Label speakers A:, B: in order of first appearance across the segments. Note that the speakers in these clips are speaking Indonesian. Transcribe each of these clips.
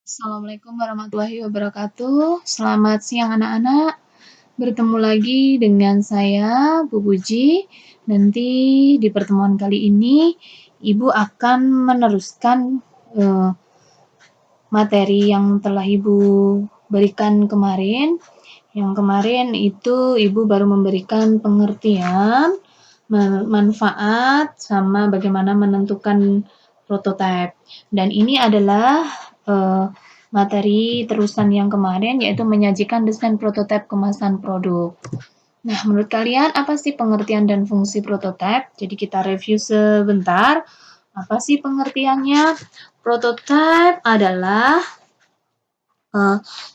A: Assalamualaikum warahmatullahi wabarakatuh. Selamat siang anak-anak. Bertemu lagi dengan saya, Bu Puji. Nanti di pertemuan kali ini, Ibu akan meneruskan materi yang telah Ibu berikan kemarin. Yang kemarin itu Ibu baru memberikan pengertian, manfaat, sama bagaimana menentukan prototipe. Dan ini adalah materi terusan yang kemarin, yaitu menyajikan desain prototipe kemasan produk. Nah, menurut kalian apa sih pengertian dan fungsi prototipe? Jadi kita review sebentar. Apa sih pengertiannya? Prototipe adalah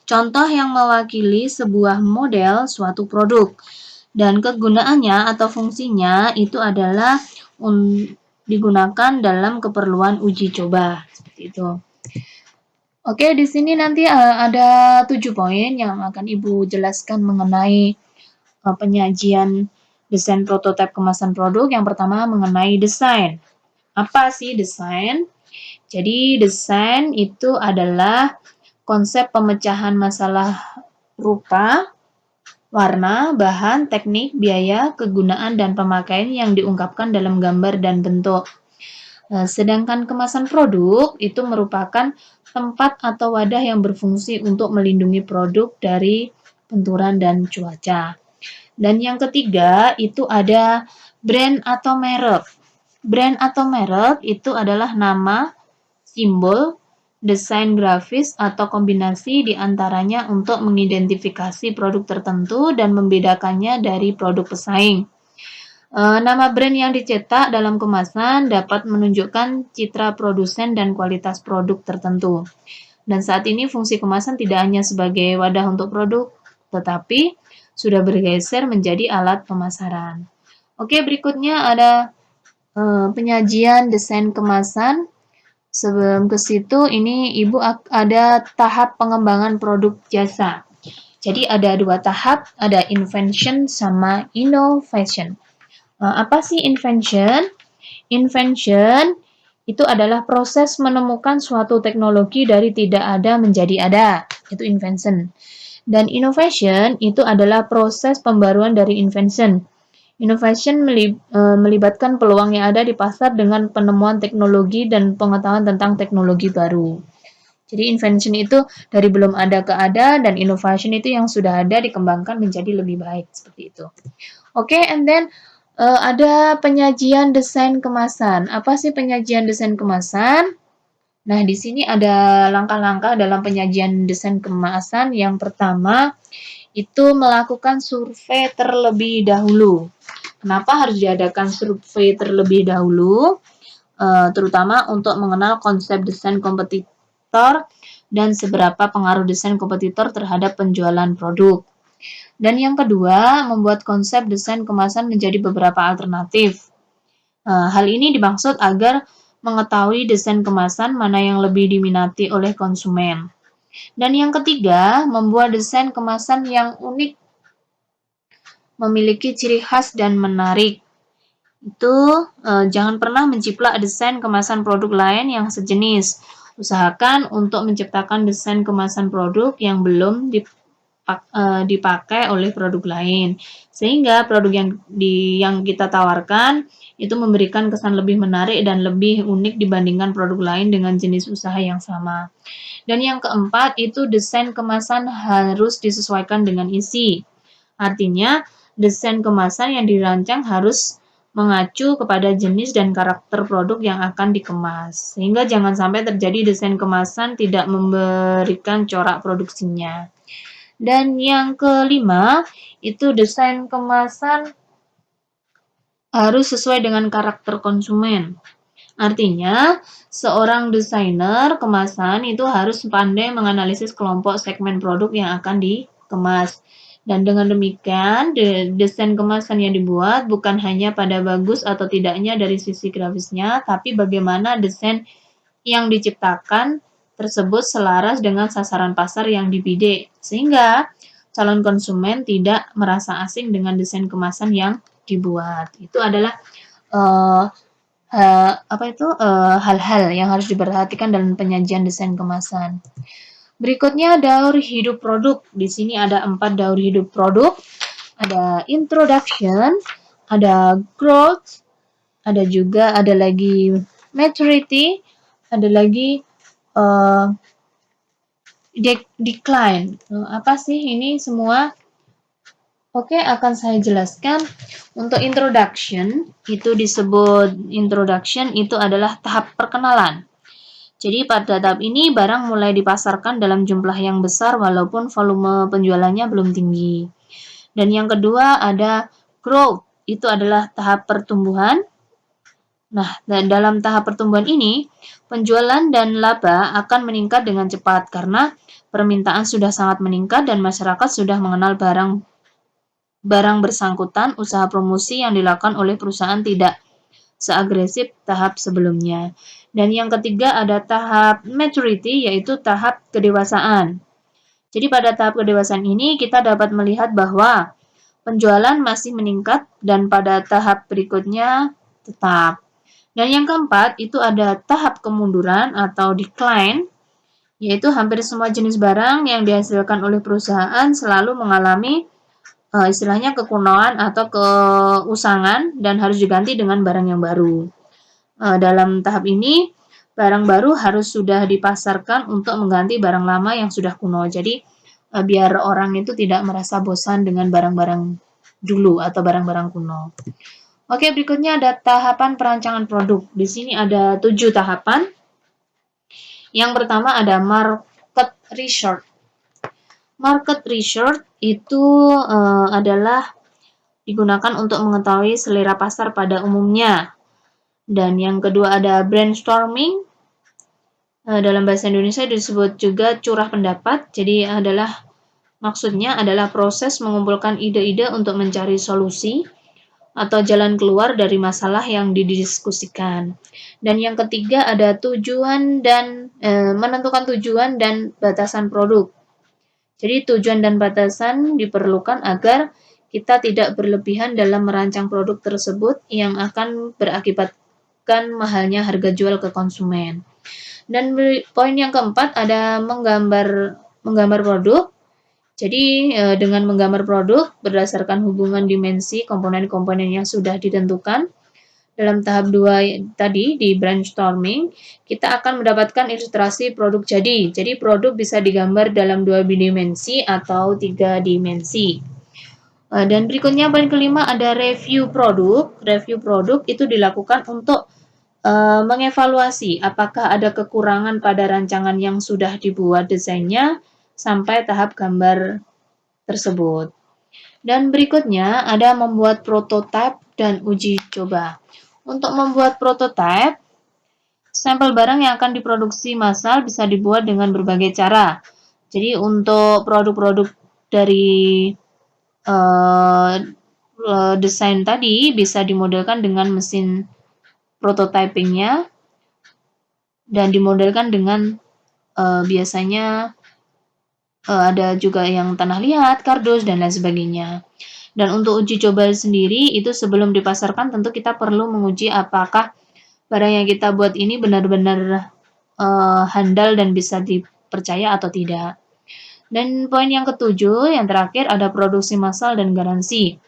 A: contoh yang mewakili sebuah model suatu produk. Dan kegunaannya atau fungsinya itu adalah digunakan dalam keperluan uji coba. Seperti itu. Oke, di sini nanti ada 7 poin yang akan Ibu jelaskan mengenai penyajian desain prototipe kemasan produk. Yang pertama mengenai desain. Apa sih desain? Jadi desain itu adalah konsep pemecahan masalah rupa, warna, bahan, teknik, biaya, kegunaan, dan pemakaian yang diungkapkan dalam gambar dan bentuk. Sedangkan kemasan produk itu merupakan tempat atau wadah yang berfungsi untuk melindungi produk dari benturan dan cuaca. Dan yang ketiga itu ada brand atau merek. Brand atau merek itu adalah nama, simbol, desain grafis atau kombinasi di antaranya untuk mengidentifikasi produk tertentu dan membedakannya dari produk pesaing. Nama brand yang dicetak dalam kemasan dapat menunjukkan citra produsen dan kualitas produk tertentu. Dan saat ini fungsi kemasan tidak hanya sebagai wadah untuk produk, tetapi sudah bergeser menjadi alat pemasaran. Oke, berikutnya ada penyajian desain kemasan. Sebelum ke situ, ini Ibu ada tahap pengembangan produk jasa. Jadi ada 2 tahap, ada invention sama innovation. Apa sih invention? Invention itu adalah proses menemukan suatu teknologi dari tidak ada menjadi ada. Itu invention. Dan innovation itu adalah proses pembaruan dari invention. Innovation melibatkan peluang yang ada di pasar dengan penemuan teknologi dan pengetahuan tentang teknologi baru. Jadi invention itu dari belum ada ke ada, dan innovation itu yang sudah ada dikembangkan menjadi lebih baik. Seperti itu. Oke, and then ada penyajian desain kemasan. Apa sih penyajian desain kemasan? Nah, di sini ada langkah-langkah dalam penyajian desain kemasan. Yang pertama, itu melakukan survei terlebih dahulu. Kenapa harus diadakan survei terlebih dahulu? Terutama untuk mengenal konsep desain kompetitor dan seberapa pengaruh desain kompetitor terhadap penjualan produk. Dan yang kedua, membuat konsep desain kemasan menjadi beberapa alternatif. Hal ini dimaksud agar mengetahui desain kemasan mana yang lebih diminati oleh konsumen. Dan yang ketiga, membuat desain kemasan yang unik, memiliki ciri khas dan menarik. Itu jangan pernah menjiplak desain kemasan produk lain yang sejenis. Usahakan untuk menciptakan desain kemasan produk yang belum dipakai oleh produk lain, sehingga produk yang kita tawarkan itu memberikan kesan lebih menarik dan lebih unik dibandingkan produk lain dengan jenis usaha yang sama. Dan yang keempat itu desain kemasan harus disesuaikan dengan isi. Artinya desain kemasan yang dirancang harus mengacu kepada jenis dan karakter produk yang akan dikemas, sehingga jangan sampai terjadi desain kemasan tidak memberikan corak produksinya. Dan yang kelima, itu desain kemasan harus sesuai dengan karakter konsumen. Artinya, seorang desainer kemasan itu harus pandai menganalisis kelompok segmen produk yang akan dikemas. Dan dengan demikian, desain kemasan yang dibuat bukan hanya pada bagus atau tidaknya dari sisi grafisnya, tapi bagaimana desain yang diciptakan tersebut selaras dengan sasaran pasar yang dibidik, sehingga calon konsumen tidak merasa asing dengan desain kemasan yang dibuat. Itu adalah hal-hal yang harus diperhatikan dalam penyajian desain kemasan. Berikutnya daur hidup produk. Di sini ada 4 daur hidup produk. Ada introduction, ada growth, ada lagi maturity, ada lagi decline. Apa sih ini semua? Oke, akan saya jelaskan. Untuk introduction, itu adalah tahap perkenalan. Jadi pada tahap ini barang mulai dipasarkan dalam jumlah yang besar walaupun volume penjualannya belum tinggi. Dan yang kedua ada growth, itu adalah tahap pertumbuhan. Nah, dan dalam tahap pertumbuhan ini, penjualan dan laba akan meningkat dengan cepat karena permintaan sudah sangat meningkat dan masyarakat sudah mengenal barang bersangkutan. Usaha promosi yang dilakukan oleh perusahaan tidak seagresif tahap sebelumnya. Dan yang ketiga ada tahap maturity, yaitu tahap kedewasaan. Jadi pada tahap kedewasaan ini kita dapat melihat bahwa penjualan masih meningkat dan pada tahap berikutnya tetap. Dan yang keempat itu ada tahap kemunduran atau decline, yaitu hampir semua jenis barang yang dihasilkan oleh perusahaan selalu mengalami istilahnya kekunoan atau keusangan dan harus diganti dengan barang yang baru. Dalam tahap ini, barang baru harus sudah dipasarkan untuk mengganti barang lama yang sudah kuno. Jadi, biar orang itu tidak merasa bosan dengan barang-barang dulu atau barang-barang kuno. Oke, berikutnya ada tahapan perancangan produk. Di sini ada 7 tahapan. Yang pertama ada market research. Market research itu adalah digunakan untuk mengetahui selera pasar pada umumnya. Dan yang kedua ada brainstorming. Dalam bahasa Indonesia disebut juga curah pendapat. Jadi maksudnya adalah proses mengumpulkan ide-ide untuk mencari solusi atau jalan keluar dari masalah yang didiskusikan. Dan yang ketiga ada menentukan tujuan dan batasan produk. Jadi tujuan dan batasan diperlukan agar kita tidak berlebihan dalam merancang produk tersebut yang akan berakibatkan mahalnya harga jual ke konsumen. Dan poin yang keempat ada menggambar produk. Jadi dengan menggambar produk berdasarkan hubungan dimensi komponen-komponen yang sudah ditentukan. Dalam tahap 2 tadi di brainstorming, kita akan mendapatkan ilustrasi produk jadi. Jadi produk bisa digambar dalam 2 dimensi atau 3 dimensi. Dan berikutnya poin kelima ada review produk. Review produk itu dilakukan untuk mengevaluasi apakah ada kekurangan pada rancangan yang sudah dibuat desainnya sampai tahap gambar tersebut. Dan berikutnya ada membuat prototipe dan uji coba. Untuk membuat prototipe, sampel barang yang akan diproduksi massal bisa dibuat dengan berbagai cara. Jadi untuk produk-produk dari desain tadi bisa dimodelkan dengan mesin prototypingnya dan dimodelkan dengan biasanya ada juga yang tanah liat, kardus, dan lain sebagainya. Dan untuk uji coba sendiri, itu sebelum dipasarkan tentu kita perlu menguji apakah barang yang kita buat ini benar-benar handal dan bisa dipercaya atau tidak. Dan poin yang ketujuh, yang terakhir ada produksi massal dan garansi.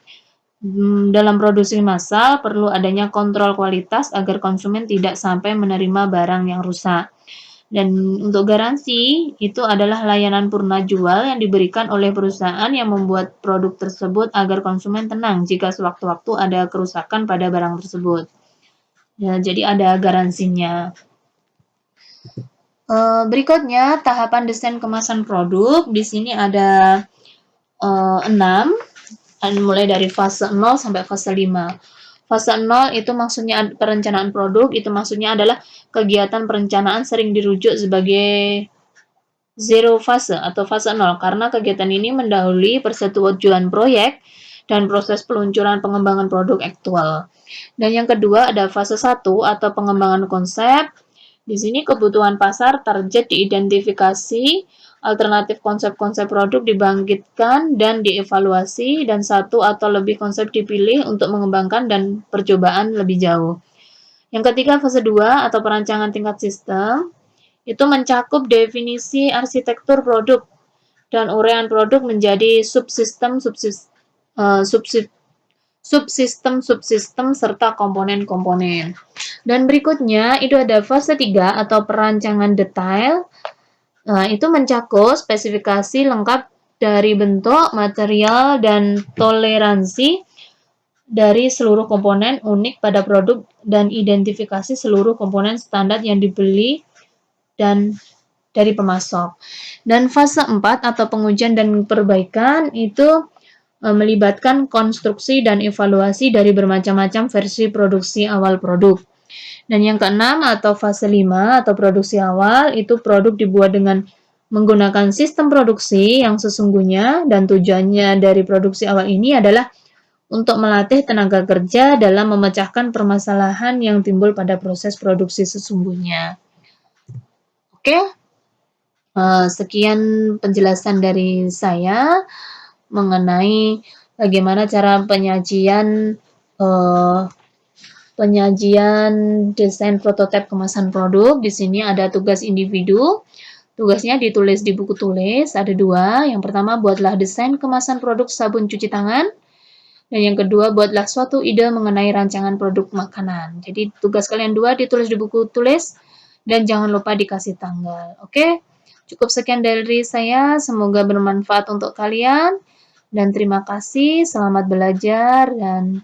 A: Dalam produksi massal perlu adanya kontrol kualitas agar konsumen tidak sampai menerima barang yang rusak. Dan untuk garansi, itu adalah layanan purna jual yang diberikan oleh perusahaan yang membuat produk tersebut agar konsumen tenang jika sewaktu-waktu ada kerusakan pada barang tersebut. Ya, jadi ada garansinya. Berikutnya, tahapan desain kemasan produk. Di sini ada 6, mulai dari fase 0 sampai fase 5. Fase 0 itu maksudnya perencanaan produk, itu maksudnya adalah kegiatan perencanaan sering dirujuk sebagai zero fase atau fase 0 karena kegiatan ini mendahului persetujuan proyek dan proses peluncuran pengembangan produk aktual. Dan yang kedua ada fase 1 atau pengembangan konsep. Di sini kebutuhan pasar target diidentifikasi, alternatif konsep-konsep produk dibangkitkan dan dievaluasi, dan satu atau lebih konsep dipilih untuk mengembangkan dan percobaan lebih jauh. Yang ketiga, fase 2 atau perancangan tingkat sistem, itu mencakup definisi arsitektur produk dan uraian produk menjadi subsistem serta komponen-komponen. Dan berikutnya itu ada fase 3 atau perancangan detail. Itu mencakup spesifikasi lengkap dari bentuk, material, dan toleransi dari seluruh komponen unik pada produk dan identifikasi seluruh komponen standar yang dibeli dan dari pemasok. Dan fase 4 atau pengujian dan perbaikan itu melibatkan konstruksi dan evaluasi dari bermacam-macam versi produksi awal produk. Dan yang keenam atau fase 5 atau produksi awal itu produk dibuat dengan menggunakan sistem produksi yang sesungguhnya dan tujuannya dari produksi awal ini adalah untuk melatih tenaga kerja dalam memecahkan permasalahan yang timbul pada proses produksi sesungguhnya. Oke, sekian penjelasan dari saya mengenai bagaimana cara penyajian desain prototipe kemasan produk. Di sini ada tugas individu. Tugasnya ditulis di buku tulis, ada 2. Yang pertama, buatlah desain kemasan produk sabun cuci tangan. Dan yang kedua, buatlah suatu ide mengenai rancangan produk makanan. Jadi tugas kalian 2 ditulis di buku tulis dan jangan lupa dikasih tanggal. Oke, cukup sekian dari saya. Semoga bermanfaat untuk kalian. Dan terima kasih, selamat belajar dan